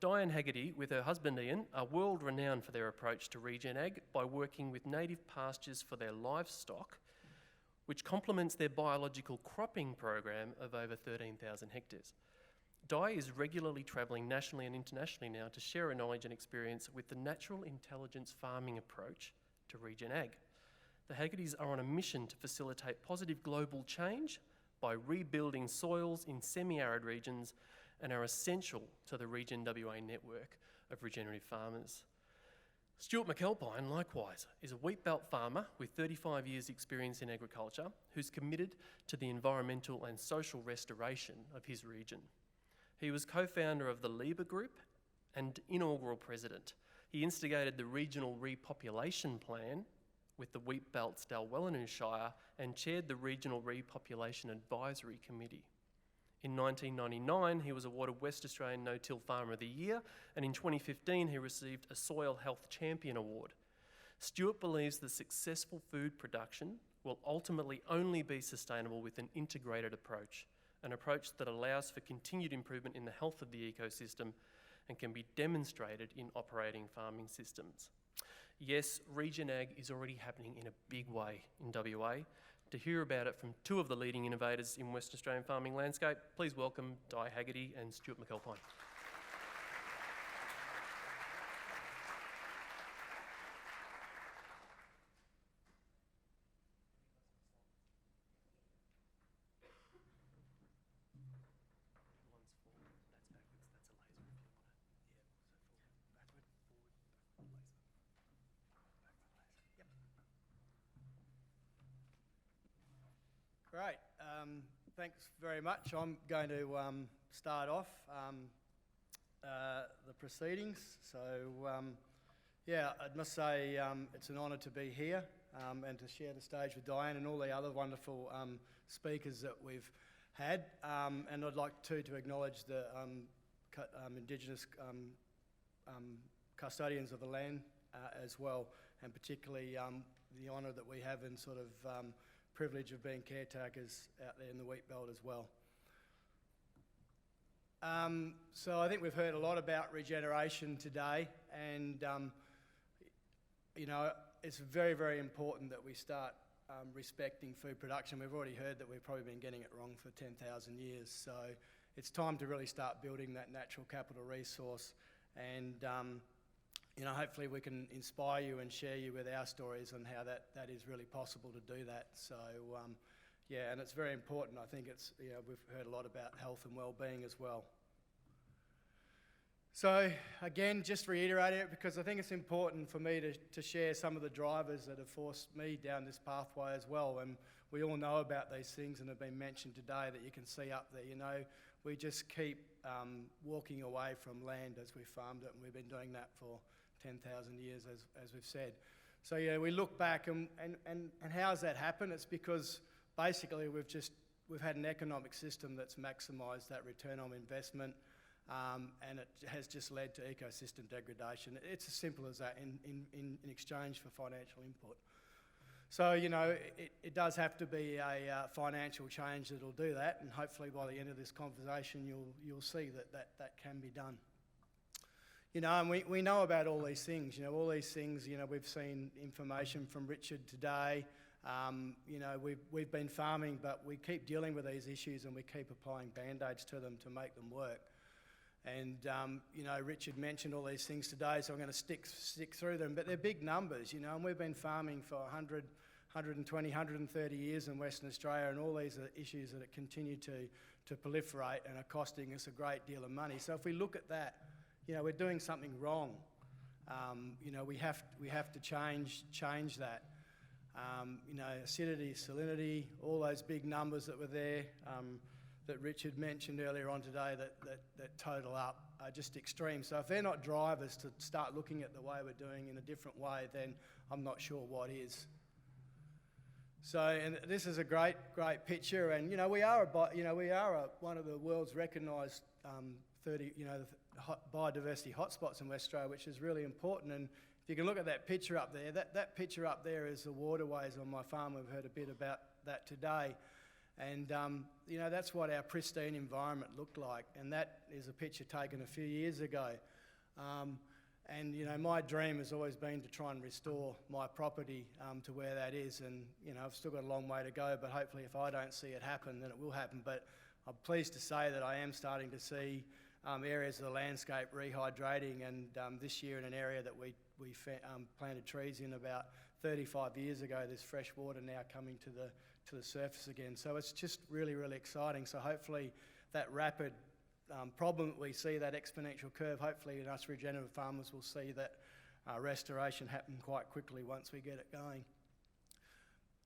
Dianne Haggerty, with her husband Ian, are world renowned for their approach to regen ag by working with native pastures for their livestock, which complements their biological cropping program of over 13,000 hectares. Di is regularly travelling nationally and internationally now to share her knowledge and experience with the natural intelligence farming approach to regen ag. The Haggertys are on a mission to facilitate positive global change by rebuilding soils in semi-arid regions and are essential to the RegenWA network of regenerative farmers. Stuart McAlpine, likewise, is a wheatbelt farmer with 35 years' experience in agriculture who's committed to the environmental and social restoration of his region. He was co-founder of the Liebherr Group and inaugural president. He instigated the regional repopulation plan with the Wheatbelt's Dalwellinu Shire and chaired the Regional Repopulation Advisory Committee. In 1999, he was awarded West Australian No-Till Farmer of the Year, and in 2015, he received a Soil Health Champion Award. Stuart believes that successful food production will ultimately only be sustainable with an integrated approach, an approach that allows for continued improvement in the health of the ecosystem and can be demonstrated in operating farming systems. Yes, regen ag is already happening in a big way in WA. To hear about it from two of the leading innovators in West Australian farming landscape, please welcome Di Haggerty and Stuart McAlpine. Great, thanks very much. I'm going to start off the proceedings. So, yeah, I must say it's an honour to be here and to share the stage with Dianne and all the other wonderful speakers that we've had. And I'd like to acknowledge the Indigenous custodians of the land as well, and particularly the honour that we have in sort of privilege of being caretakers out there in the Wheatbelt as well. So I think we've heard a lot about regeneration today, and you know, it's very, very important that we start respecting food production. We've already heard that we've probably been getting it wrong for 10,000 years, so it's time to really start building that natural capital resource, and you know, hopefully we can inspire you and share you with our stories on how that is really possible to do that. So yeah, and it's very important. I think it's, you know, we've heard a lot about health and well-being as well. So again, just reiterate it because I think it's important for me to share some of the drivers that have forced me down this pathway as well. And we all know about these things and have been mentioned today that you can see up there. You know, we just keep walking away from land as we farmed it, and we've been doing that for 10,000 years, as we've said. So yeah, we look back and how has that happened? It's because basically we've had an economic system that's maximised that return on investment, and it has just led to ecosystem degradation. It's as simple as that in exchange for financial input. So, you know, it does have to be a financial change that'll do that, and hopefully by the end of this conversation you'll see that can be done. You know, and we know about all these things. You know, all these things, you know, we've seen information from Richard today. You know, we've been farming, but we keep dealing with these issues and we keep applying band-aids to them to make them work. And, you know, Richard mentioned all these things today, so I'm going to stick through them. But they're big numbers, you know, and we've been farming for 100, 120, 130 years in Western Australia, and all these are issues that continue to proliferate and are costing us a great deal of money. So if we look at that, you know, we're doing something wrong. You know, we have to change that. You know, acidity, salinity, all those big numbers that were there that Richard mentioned earlier on today that total up are just extreme. So if they're not drivers to start looking at the way we're doing in a different way, then I'm not sure what is. So, and this is a great picture, and you know, we are one of the world's recognised 30, you know, biodiversity hotspots in West Australia, which is really important. And if you can look at that picture up there, that picture up there is the waterways on my farm. We've heard a bit about that today. And, you know, that's what our pristine environment looked like. And that is a picture taken a few years ago. And, you know, my dream has always been to try and restore my property to where that is. And, you know, I've still got a long way to go, but hopefully if I don't see it happen, then it will happen. But I'm pleased to say that I am starting to see areas of the landscape rehydrating. And this year in an area that we planted trees in about 35 years ago, there's fresh water now coming to the surface again. So it's just really, really exciting. So hopefully that rapid problem that we see, that exponential curve, hopefully in us regenerative farmers will see that restoration happen quite quickly once we get it going.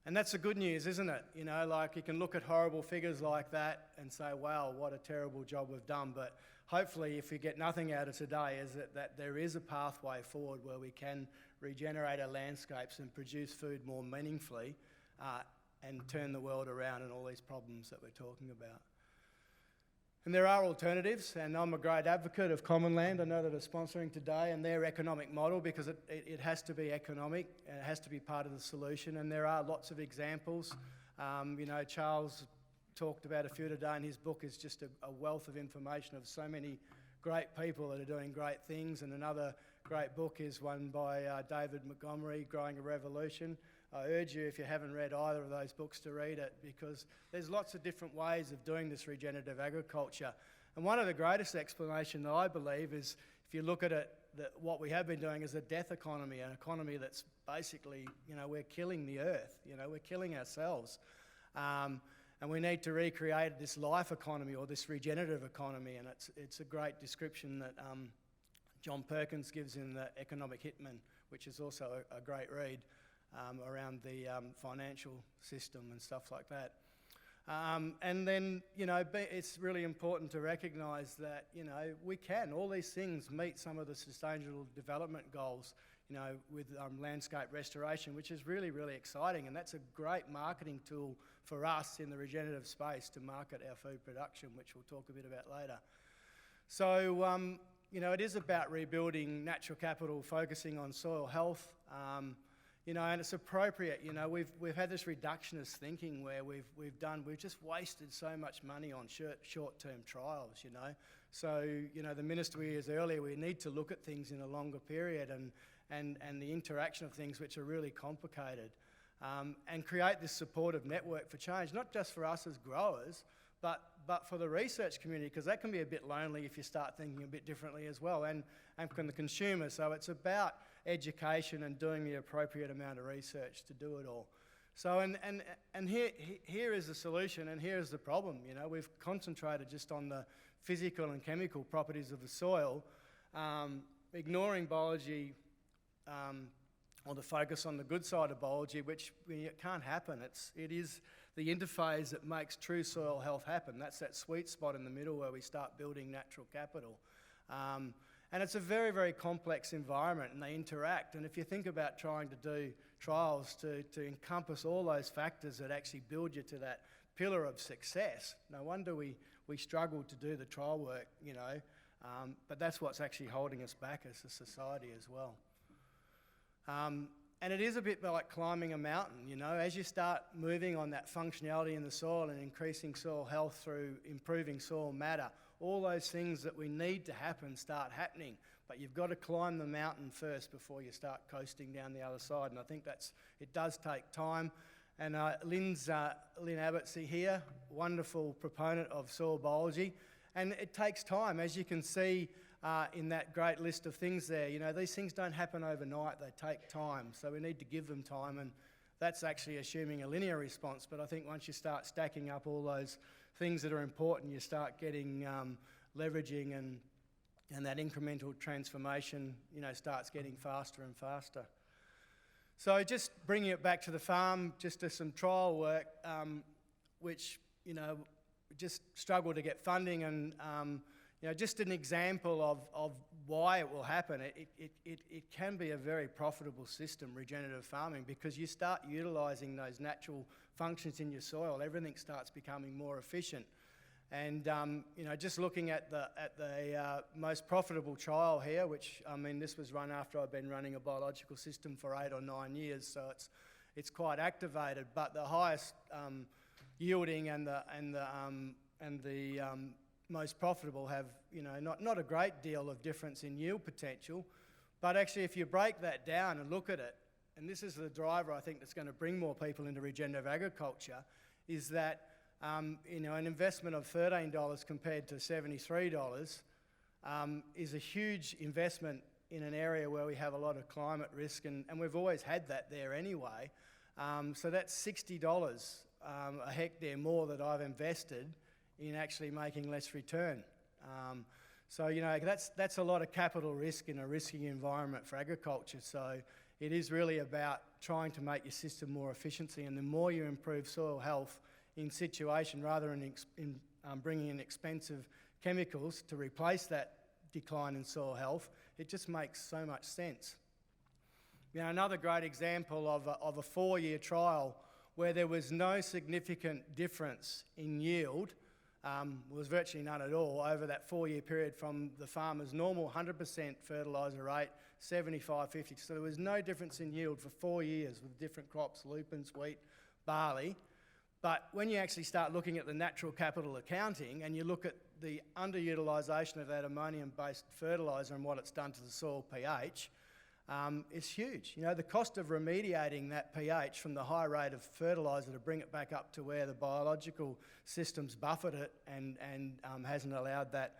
And that's the good news, isn't it? You know, like you can look at horrible figures like that and say, wow, what a terrible job we've done. But hopefully if we get nothing out of today is that there is a pathway forward where we can regenerate our landscapes and produce food more meaningfully and turn the world around and all these problems that we're talking about. And there are alternatives, and I'm a great advocate of Commonland. I know that are sponsoring today, and their economic model, because it has to be economic, and it has to be part of the solution, and there are lots of examples. You know, Charles talked about a few today, and his book is just a wealth of information of so many great people that are doing great things, and another great book is one by David Montgomery, Growing a Revolution. I urge you, if you haven't read either of those books, to read it, because there's lots of different ways of doing this regenerative agriculture. And one of the greatest explanations that I believe is, if you look at it, that what we have been doing is a death economy, an economy that's basically, you know, we're killing the earth, you know, we're killing ourselves. And we need to recreate this life economy, or this regenerative economy, and it's a great description that John Perkins gives in The Economic Hitman, which is also a great read. Around the financial system and stuff like that. And then, you know, it's really important to recognise that, you know, we can, all these things meet some of the sustainable development goals, you know, with landscape restoration, which is really, really exciting. And that's a great marketing tool for us in the regenerative space to market our food production, which we'll talk a bit about later. So, you know, it is about rebuilding natural capital, focusing on soil health. You know, and it's appropriate. You know, we've had this reductionist thinking where we've just wasted so much money on short-term trials. You know, so you know the minister we used earlier. We need to look at things in a longer period and the interaction of things which are really complicated, and create this supportive network for change, not just for us as growers, but for the research community, because that can be a bit lonely if you start thinking a bit differently as well, and from the consumer. So it's about education and doing the appropriate amount of research to do it all. So and here is the solution, and here is the problem. You know, we've concentrated just on the physical and chemical properties of the soil, ignoring biology, or the focus on the good side of biology, which it can't happen. It is the interface that makes true soil health happen. That's that sweet spot in the middle where we start building natural capital. And it's a very, very complex environment, and they interact. And if you think about trying to do trials to encompass all those factors that actually build you to that pillar of success, no wonder we struggle to do the trial work, you know. But that's what's actually holding us back as a society as well. And it is a bit like climbing a mountain, you know. As you start moving on that functionality in the soil and increasing soil health through improving soil matter, all those things that we need to happen start happening. But you've got to climb the mountain first before you start coasting down the other side. And I think it does take time. And Lynn Abbotsy here, wonderful proponent of soil biology. And it takes time, as you can see in that great list of things there. You know, these things don't happen overnight, they take time. So we need to give them time, and that's actually assuming a linear response. But I think once you start stacking up all those things that are important, you start getting leveraging, and that incremental transformation, you know, starts getting faster and faster. So just bringing it back to the farm, just to some trial work, which, you know, just struggle to get funding, and you know, just an example of why it will happen. It can be a very profitable system, regenerative farming, because you start utilising those natural functions in your soil. Everything starts becoming more efficient. And you know, just looking at the most profitable trial here, which, I mean, this was run after I've been running a biological system for 8 or 9 years, so it's quite activated. But the highest yielding and the most profitable have, not a great deal of difference in yield potential. But actually, if you break that down and look at it, and this is the driver I think that's going to bring more people into regenerative agriculture, is that an investment of $13 compared to $73 is a huge investment in an area where we have a lot of climate risk, and we've always had that there anyway. So that's $60 a hectare more that I've invested in actually making less return. So that's a lot of capital risk in a risky environment for agriculture. So it is really about trying to make your system more efficiency, and the more you improve soil health in situation, rather than bringing in expensive chemicals to replace that decline in soil health, it just makes so much sense. Another great example of a 4-year trial where there was no significant difference in yield, was virtually none at all, over that 4-year period from the farmer's normal 100% fertiliser rate, 75-50. So there was no difference in yield for 4 years with different crops, lupins, wheat, barley. But when you actually start looking at the natural capital accounting and you look at the underutilisation of that ammonium-based fertiliser and what it's done to the soil pH, it's huge. The cost of remediating that pH from the high rate of fertiliser to bring it back up to where the biological system's buffered it and hasn't allowed that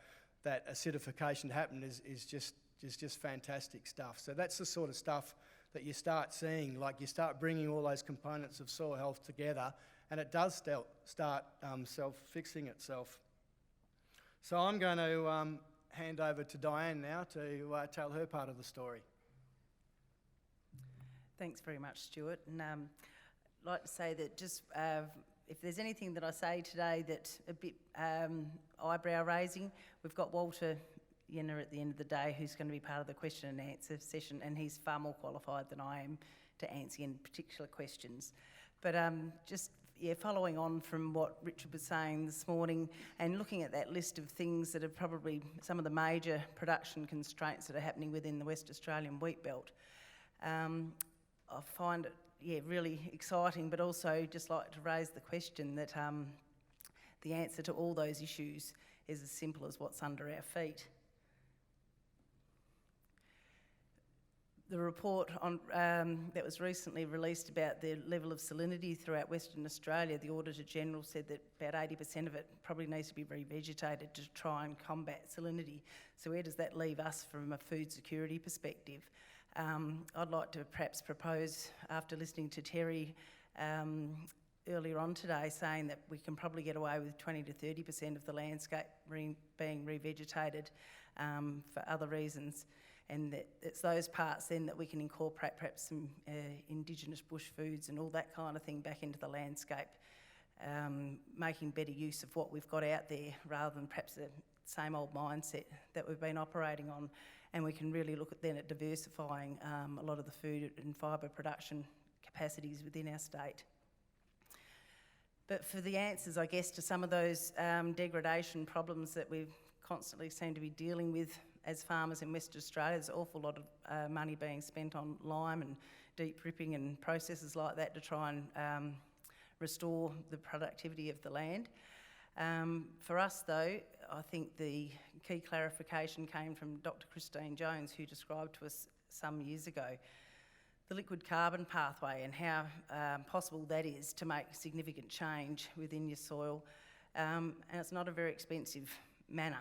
acidification to happen is just fantastic stuff. So that's the sort of stuff that you start seeing, like you start bringing all those components of soil health together, and it does start self-fixing itself. So I'm going to hand over to Dianne now to tell her part of the story. Thanks very much, Stuart. And I'd like to say that just if there's anything that I say today that's a bit eyebrow raising, we've got Walter Yenner at the end of the day who's going to be part of the question and answer session, and he's far more qualified than I am to answer any particular questions. But following on from what Richard was saying this morning and looking at that list of things that are probably some of the major production constraints that are happening within the West Australian Wheatbelt, I find it really exciting, but also just like to raise the question that the answer to all those issues is as simple as what's under our feet. The report on, that was recently released about the level of salinity throughout Western Australia, the Auditor-General said that about 80% of it probably needs to be revegetated to try and combat salinity. So where does that leave us from a food security perspective? I'd like to perhaps propose, after listening to Terry earlier on today, saying that we can probably get away with 20 to 30% of the landscape being revegetated for other reasons, and that it's those parts then that we can incorporate perhaps some indigenous bush foods and all that kind of thing back into the landscape, making better use of what we've got out there rather than perhaps the same old mindset that we've been operating on. And we can really look at diversifying a lot of the food and fibre production capacities within our state. But for the answers, I guess, to some of those degradation problems that we constantly seem to be dealing with as farmers in Western Australia, there's an awful lot of money being spent on lime and deep ripping and processes like that to try and restore the productivity of the land. For us, though, I think the key clarification came from Dr. Christine Jones, who described to us some years ago the liquid carbon pathway and how possible that is to make significant change within your soil. And it's not a very expensive manner.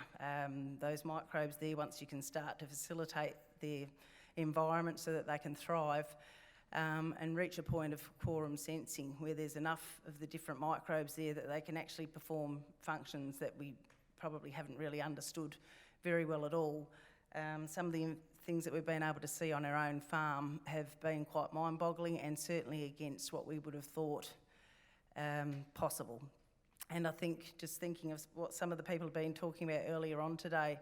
Those microbes there, once you can start to facilitate their environment so that they can thrive, and reach a point of quorum sensing where there's enough of the different microbes there that they can actually perform functions that we probably haven't really understood very well at all. Some of the things that we've been able to see on our own farm have been quite mind-boggling and certainly against what we would have thought possible. And I think just thinking of what some of the people have been talking about earlier on today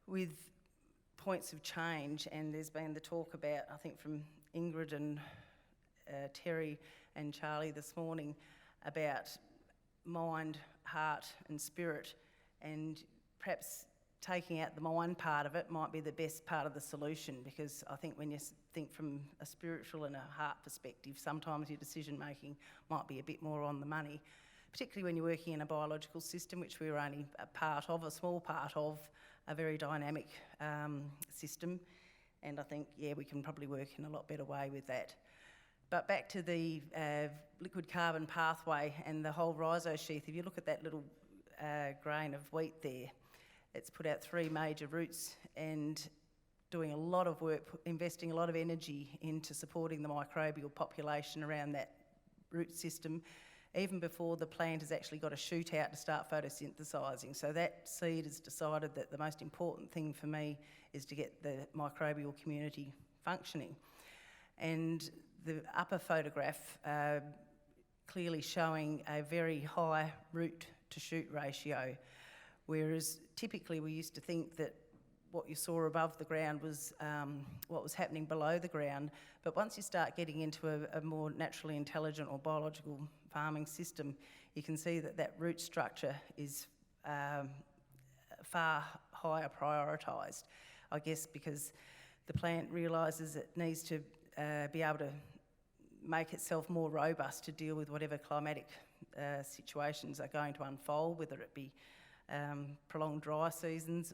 with points of change, and there's been the talk about, I think from Ingrid and Terry and Charlie this morning, about mind, heart and spirit, and perhaps taking out the mind part of it might be the best part of the solution, because I think when you think from a spiritual and a heart perspective, sometimes your decision making might be a bit more on the money. particularly when you're working in a biological system, which we're only a small part of a very dynamic system. And I think, yeah, we can probably work in a lot better way with that. But back to the liquid carbon pathway and the whole rhizosheath, if you look at that little grain of wheat there, it's put out 3 major roots and doing a lot of work, investing a lot of energy into supporting the microbial population around that root system, even before the plant has actually got a shoot out to start photosynthesising. So that seed has decided that the most important thing for me is to get the microbial community functioning. And the upper photograph clearly showing a very high root to shoot ratio, whereas typically we used to think that what you saw above the ground was what was happening below the ground. But once you start getting into a more naturally intelligent or biological farming system, you can see that that root structure is far higher prioritised, I guess because the plant realises it needs to be able to make itself more robust to deal with whatever climatic situations are going to unfold, whether it be prolonged dry seasons,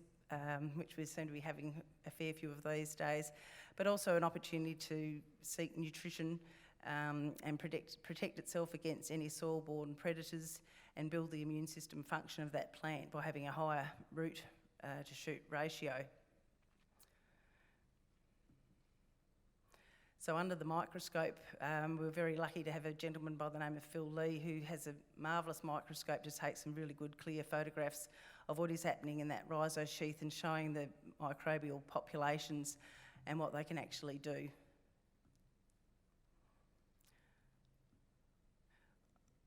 which we seem to be having a fair few of these days, but also an opportunity to seek nutrition and protect itself against any soil-borne predators and build the immune system function of that plant by having a higher root to shoot ratio. So under the microscope, we're very lucky to have a gentleman by the name of Phil Lee who has a marvellous microscope to take some really good clear photographs of what is happening in that rhizosheath and showing the microbial populations and what they can actually do.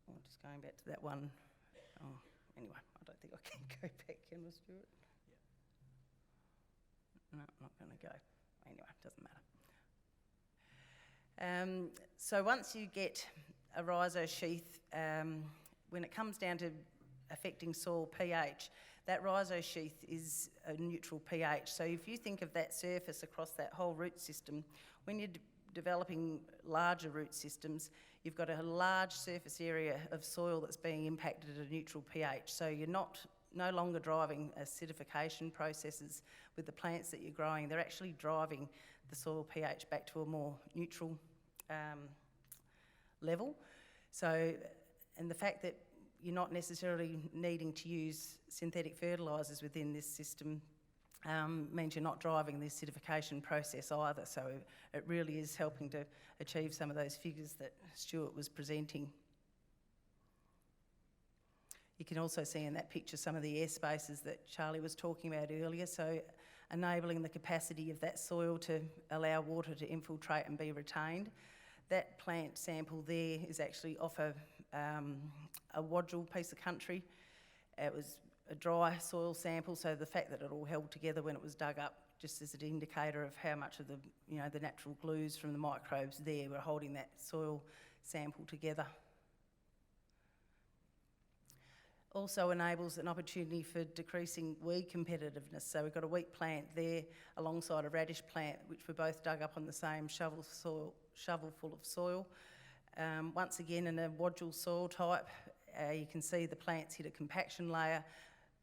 I'm just going back to that one. Oh, anyway, I don't think I can go back, can I, Stuart? Yeah. No, I'm not going to go. Anyway, it doesn't matter. So once you get a rhizosheath, when it comes down to affecting soil pH, that rhizosheath is a neutral pH. So if you think of that surface across that whole root system, when you're developing larger root systems, you've got a large surface area of soil that's being impacted at a neutral pH. So you're no longer driving acidification processes with the plants that you're growing. They're actually driving the soil pH back to a more neutral level. So, and the fact that you're not necessarily needing to use synthetic fertilisers within this system means you're not driving the acidification process either. So it really is helping to achieve some of those figures that Stuart was presenting. You can also see in that picture some of the air spaces that Charlie was talking about earlier. So enabling the capacity of that soil to allow water to infiltrate and be retained. That plant sample there is actually off a Wadjal piece of country. It was a dry soil sample, so the fact that it all held together when it was dug up just as an indicator of how much of the natural glues from the microbes there were holding that soil sample together. Also enables an opportunity for decreasing weed competitiveness. So we've got a wheat plant there alongside a radish plant, which were both dug up on the same shovel full of soil. Once again, in a Wadjal soil type, you can see the plants hit a compaction layer,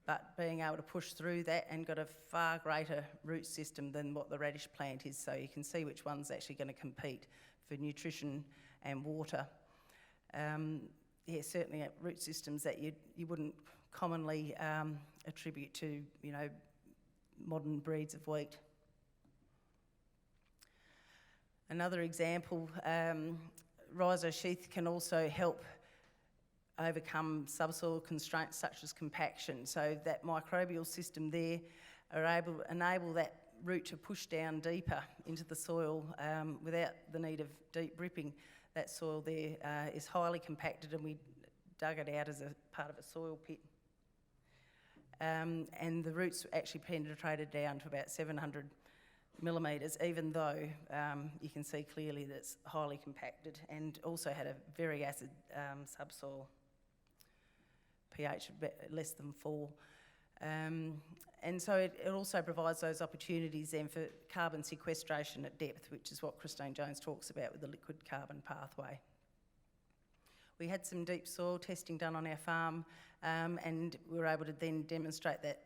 but being able to push through that and got a far greater root system than what the radish plant is. So you can see which one's actually going to compete for nutrition and water. Yeah, certainly root systems that you wouldn't commonly attribute to, modern breeds of wheat. Another example, rhizosheath can also help overcome subsoil constraints such as compaction. So that microbial system there enable that root to push down deeper into the soil without the need of deep ripping. That soil there is highly compacted, and we dug it out as a part of a soil pit. And the roots actually penetrated down to about 700 millimetres, even though you can see clearly that it's highly compacted and also had a very acid subsoil pH less than 4. And so it also provides those opportunities then for carbon sequestration at depth, which is what Christine Jones talks about with the liquid carbon pathway. We had some deep soil testing done on our farm, and we were able to then demonstrate that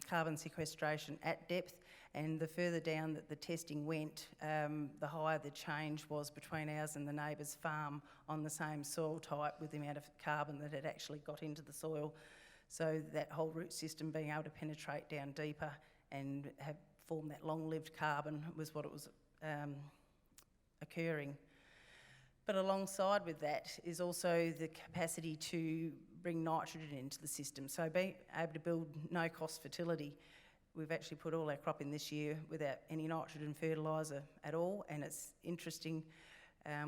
carbon sequestration at depth, and the further down that the testing went, the higher the change was between ours and the neighbour's farm on the same soil type, with the amount of carbon that had actually got into the soil. So that whole root system being able to penetrate down deeper and have formed that long-lived carbon was what it was occurring. But alongside with that is also the capacity to bring nitrogen into the system. So being able to build no-cost fertility. We've actually put all our crop in this year without any nitrogen fertiliser at all, and it's interesting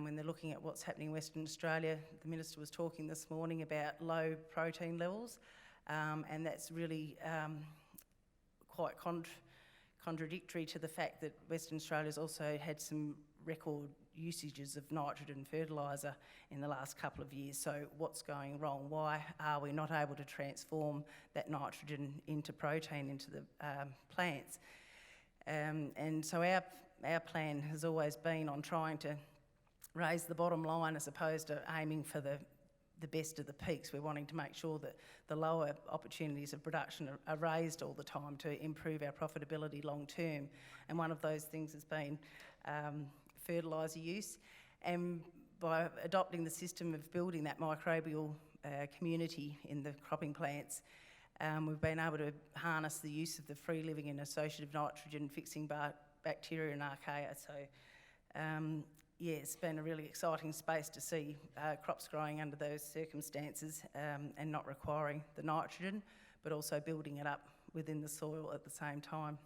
when they're looking at what's happening in Western Australia. The Minister was talking this morning about low protein levels, and that's really quite contradictory to the fact that Western Australia's also had some record usages of nitrogen fertiliser in the last couple of years. So what's going wrong? Why are we not able to transform that nitrogen into protein into the plants? And so our plan has always been on trying to raise the bottom line as opposed to aiming for the best of the peaks. We're wanting to make sure that the lower opportunities of production are raised all the time to improve our profitability long term. And one of those things has been fertiliser use, and by adopting the system of building that microbial community in the cropping plants, we've been able to harness the use of the free-living and associative nitrogen fixing bacteria and archaea. So yeah, it's been a really exciting space to see crops growing under those circumstances and not requiring the nitrogen, but also building it up within the soil at the same time.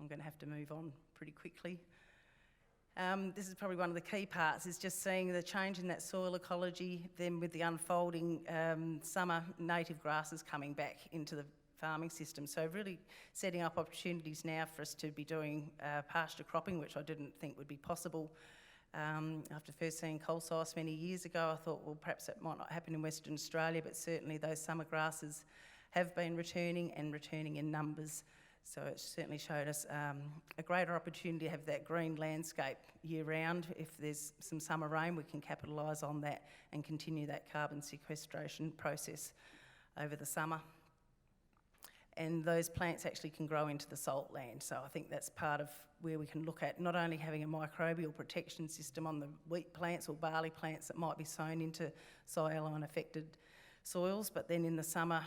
I'm going to have to move on pretty quickly. This is probably one of the key parts, is just seeing the change in that soil ecology, then with the unfolding summer native grasses coming back into the farming system. So really setting up opportunities now for us to be doing pasture cropping, which I didn't think would be possible. After first seeing coal size many years ago, I thought, well, perhaps it might not happen in Western Australia, but certainly those summer grasses have been returning and returning in numbers. So it's certainly showed us a greater opportunity to have that green landscape year round. If there's some summer rain, we can capitalise on that and continue that carbon sequestration process over the summer. And those plants actually can grow into the salt land. So I think that's part of where we can look at not only having a microbial protection system on the wheat plants or barley plants that might be sown into soil affected soils, but then in the summer,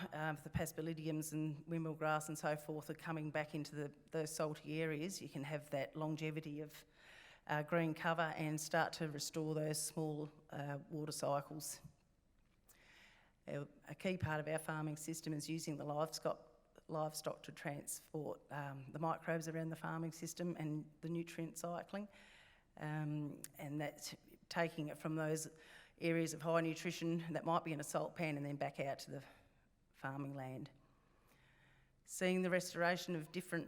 the paspaldiums and windmill grass and so forth are coming back into those salty areas. You can have that longevity of green cover and start to restore those small water cycles. A key part of our farming system is using the livestock to transport the microbes around the farming system and the nutrient cycling, and that's taking it from those areas of high nutrition that might be in a salt pan and then back out to the farming land. Seeing the restoration of different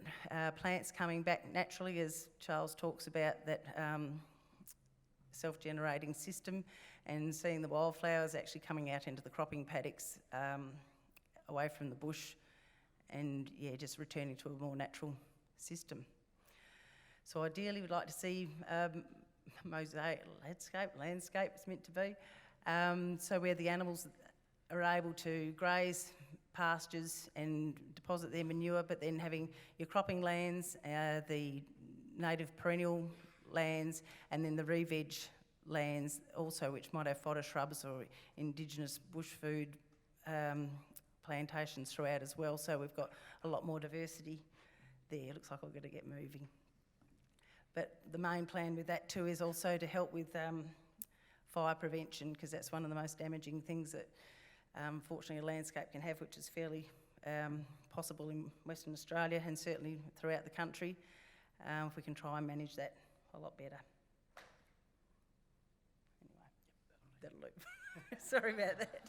plants coming back naturally, as Charles talks about, that self-generating system, and seeing the wildflowers actually coming out into the cropping paddocks away from the bush, and yeah, just returning to a more natural system. So ideally we'd like to see mosaic landscape it's meant to be, so where the animals are able to graze pastures and deposit their manure, but then having your cropping lands, the native perennial lands, and then the re-veg lands also, which might have fodder shrubs or indigenous bush food plantations throughout as well. So we've got a lot more diversity there. Looks like I've got to get moving. But the main plan with that too is also to help with fire prevention, because that's one of the most damaging things that unfortunately a landscape can have, which is fairly possible in Western Australia and certainly throughout the country, if we can try and manage that a lot better. Anyway, that'll do. Sorry about that.